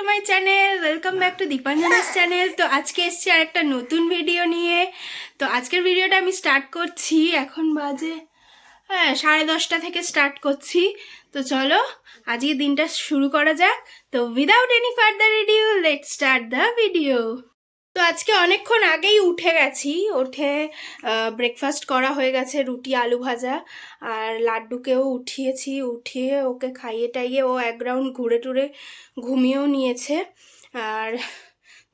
My channel, welcome back to Dipanjana's channel. তো আজকে এসেছি আর একটা নতুন ভিডিও নিয়ে। তো আজকের ভিডিওটা আমি স্টার্ট করছি, এখন বাজে 10:30 থেকে স্টার্ট করছি। তো চলো আজকে দিনটা শুরু করা যাক। তো without any further ado let's start the video. তো আজকে অনেকক্ষণ আগেই উঠে গেছি, উঠে ব্রেকফাস্ট করা হয়ে গেছে, রুটি আলু ভাজা, আর লাড্ডুকেও উঠিয়েছি, উঠিয়ে ওকে খাইয়ে টাইয়ে ও এক রাউন্ড ঘুরে টুরে ঘুমিয়েও নিয়েছে। আর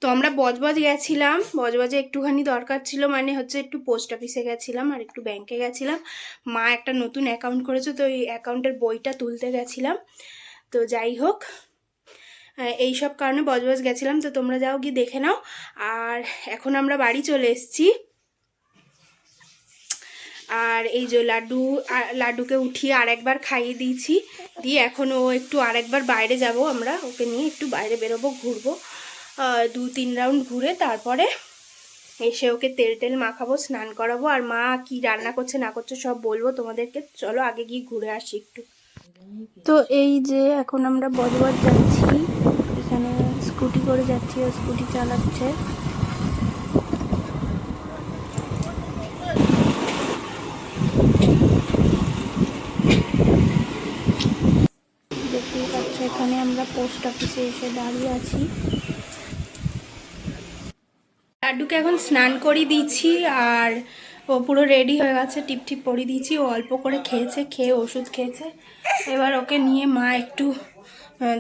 তো আমরা বজবজ গেছিলাম, বজবজে একটুখানি দরকার ছিল, মানে হচ্ছে একটু পোস্ট অফিসে গেছিলাম আর একটু ব্যাংকে গেছিলাম। মা একটা নতুন অ্যাকাউন্ট করেছে, তো এই অ্যাকাউন্টের বইটা তুলতে গেছিলাম। তো যাই হোক, এই সব কারণে বজবজ গেছিলাম। তো তোমরা যাও গিয়ে দেখে নাও। আর এখন আমরা বাড়ি চলে এসেছি। আর এই যে লাড্ডুকে উঠিয়ে আরেকবার খাইয়ে দিয়েছি, দিয়ে এখন ও একটু আরেকবার বাইরে যাব, আমরা ওকে নিয়ে একটু বাইরে বেরোবো, ঘুরবো 2-3 রাউন্ড ঘুরে তারপরে এসে ওকে তেল মাখাবো, স্নান করাবো। আর মা কি রান্না করছে না করছে সব বলবো তোমাদেরকে। চলো আগে গিয়ে ঘুরে আসি একটু। তো এই যে এখন আমরা বজবজ যাচ্ছি, এখানে স্কুটি করে যাচ্ছি, ও স্কুটি চালাচ্ছে। দেখতেই পাচ্ছ এখানে আমরা পোস্ট অফিসে এসে দাঁড়িয়ে আছি। লাড্ডুকে এখন স্নান করিয়ে দিয়েছি, আর ও পুরো রেডি হয়ে গেছে, টিপ পরিয়ে দিয়েছি। ও অল্প করে খেয়েছে, খেয়ে ওষুধ খেয়েছে। এবার ওকে নিয়ে মা একটু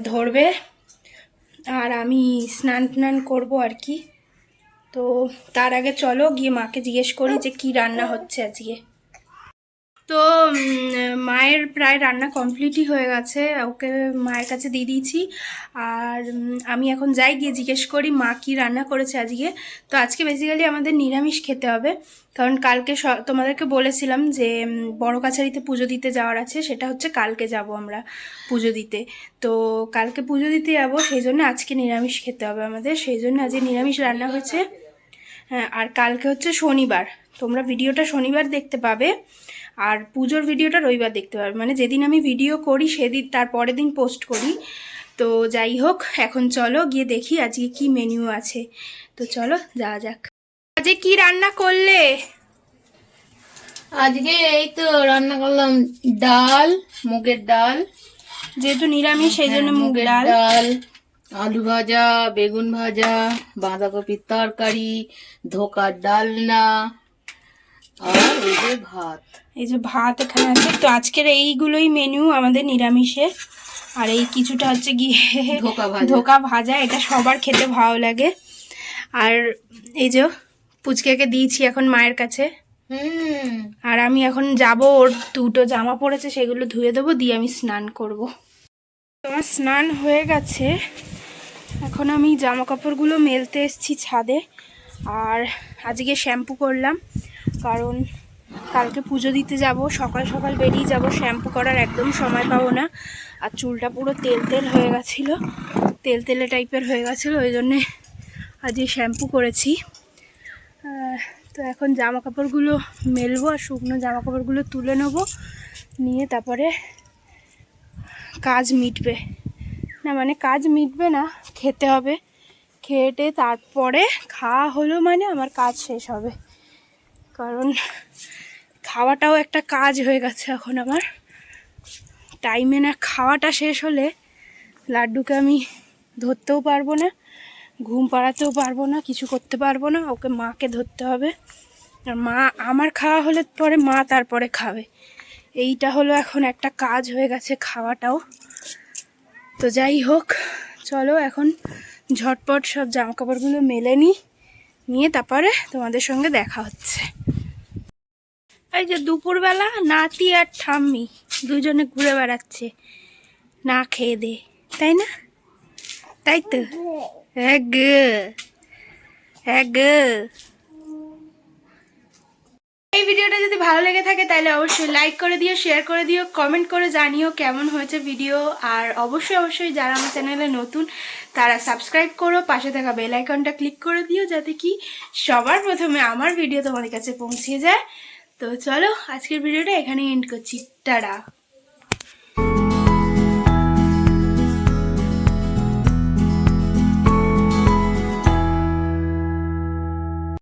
ধরবে, আর আমি স্নান করবো আর কি। তো তার আগে চলো গিয়ে মাকে জিজ্ঞেস করি যে কি রান্না হচ্ছে আজকে। তো মায়ের প্রায় রান্না কমপ্লিটই হয়ে গেছে, ওকে মায়ের কাছে দিয়ে দিয়েছি। আর আমি এখন যাই, গিয়ে জিজ্ঞেস করি মা কি রান্না করেছে আজকে। তো আজকে বেসিক্যালি আমাদের নিরামিষ খেতে হবে, কারণ কালকে তোমাদেরকে বলেছিলাম যে বড় কাছারিতে পুজো দিতে যাওয়ার আছে, সেটা হচ্ছে কালকে যাব আমরা পুজো দিতে। তো কালকে পুজো দিতে যাবো, সেই জন্য আজকে নিরামিষ খেতে হবে আমাদের, সেই জন্য আজকে নিরামিষ রান্না হয়েছে। হ্যাঁ, আর কালকে হচ্ছে শনিবার, তোমরা ভিডিওটা শনিবার দেখতে পাবে, আর পুজোর ভিডিওটা রবিবার দেখতে পাবে। মানে যেদিন আমি ভিডিও করি সেদিন তার পরের দিন পোস্ট করি। তো যাই হোক, এখন চলো গিয়ে দেখি আজকে কি মেনু আছে। তো চলো যাওয়া যাক। আজকে কি রান্না করলে? আজকে এই তো রান্না করলাম ডাল, মুগের ডাল, যেহেতু নিরামিষ সেই জন্য মুগের ডাল, আলু ভাজা, বেগুন ভাজা, বাঁধাকপির তরকারি, ধোকার ডালনা, আর এই যে ভাত। এই যে ভাত এখানে আছে। তো আজকের এইগুলোই মেনু আমাদের নিরামিষে। আর এই কিছুটা হচ্ছে গিয়ে ধোকা ভাজা, এটা সবার খেতে ভালো লাগে। আর এই যে পুচকেকে দিয়েছি এখন মায়ের কাছে। আর আমি এখন যাব, ওর দুটো জামা পড়েছে সেগুলো ধুয়ে দেবো, দিয়ে আমি স্নান করব। তোমার স্নান হয়ে গেছে, এখন আমি জামা কাপড়গুলো মেলতে এসেছি ছাদে। আর আজকে শ্যাম্পু করলাম, কারণ কালকে পুজো দিতে যাব, সকাল সকাল বেরিয়ে যাব, শ্যাম্পু করার একদম সময় পাবো না। আর চুলটা পুরো তেল হয়ে গেছিলো, তেলে টাইপের হয়ে গেছিলো, ওই জন্যে আজকে শ্যাম্পু করেছি। তো এখন জামা কাপড়গুলো মেলবো, আর শুকনো জামা কাপড়গুলো তুলে নেবো, নিয়ে তারপরে কাজ মিটবে না, মানে কাজ মিটবে না, খেতে হবে। খেটে তারপরে খাওয়া হলো মানে আমার কাজ শেষ হবে, কারণ খাওয়াটাও একটা কাজ হয়ে গেছে এখন আমার। টাইমে না খাওয়াটা শেষ হলে লাড্ডুকে আমি ধরতেও পারবো না, ঘুম পাড়াতেও পারবো না, কিছু করতে পারবো না। ওকে মাকে ধরতে হবে, আর মা আমার খাওয়া হলে পরে মা তারপরে খাবে। এইটা হলো এখন একটা কাজ হয়ে গেছে খাওয়াটাও। তো যাই হোক, চলো এখন ঝটপট সব জামা কাপড়গুলো মেলে নিয়ে তারপরে তোমাদের সঙ্গে দেখা হচ্ছে। এই যে দুপুরবেলা নাতি আর ঠাম্মি দুজনে ঘুরে বেড়াচ্ছে না খেয়ে দে, তাই না? তাই তো, এই ভিডিওটা যদি ভালো লেগে থাকে তাহলে অবশ্যই লাইক করে দিও, শেয়ার করে দিও, কমেন্ট করে জানিও কেমন হয়েছে ভিডিও। আর অবশ্যই যারা আমার চ্যানেলে নতুন তারা সাবস্ক্রাইব করো, পাশে থাকা বেল আইকনটা ক্লিক করে দিও, যাতে কি সবার প্রথমে আমার ভিডিও তোমাদের কাছে পৌঁছে যায়। তো চলো আজকের ভিডিওটা এখানেই এন্ড করছি, টাটা।